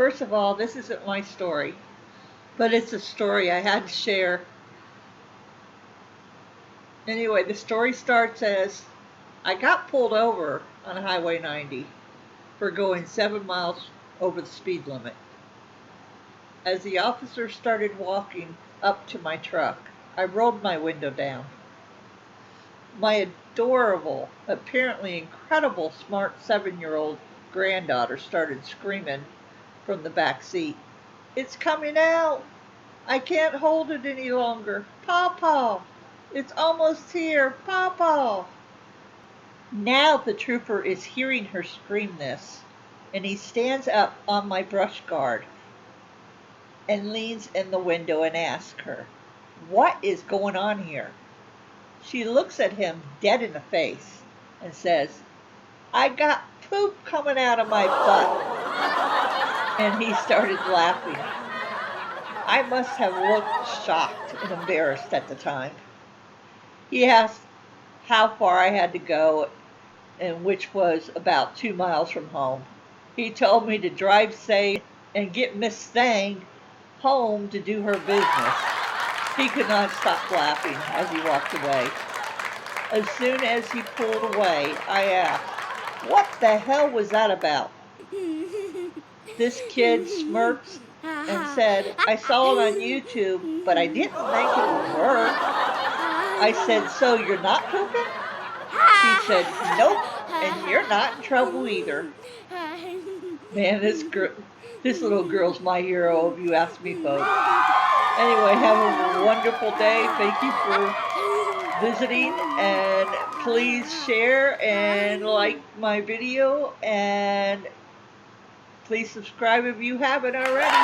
First of all, this isn't my story, but it's a story I had to share. Anyway, the story starts as I got pulled over on Highway 90 for going 7 miles over the speed limit. As the officer started walking up to my truck, I rolled my window down. My adorable, apparently incredible smart 7-year-old granddaughter started screaming from the back seat. "It's coming out! I can't hold it any longer! Pawpaw! It's almost here! Pawpaw!" Now the trooper is hearing her scream this, and he stands up on my brush guard and leans in the window and asks her, "What is going on here?" She looks at him dead in the face and says, "I got poop coming out of my butt." And he started laughing. I must have looked shocked and embarrassed at the time. He asked how far I had to go, and which was about 2 miles from home. He told me to drive safe and get Miss Thang home to do her business. He could not stop laughing as he walked away. As soon as he pulled away, I asked, "What the hell was that about?" This kid smirked and said, "I saw it on YouTube, but I didn't think it would work." I said, "So you're not pooping?" She said, "Nope, and you're not in trouble either." Man, this little girl's my hero, if you ask me, folks. Anyway, have a wonderful day. Thank you for visiting, and please share and like my video, and please subscribe if you haven't already.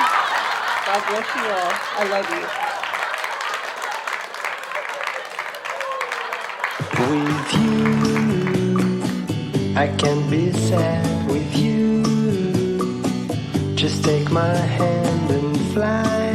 God bless you all. I love you. With you, I can be sad with you. Just take my hand and fly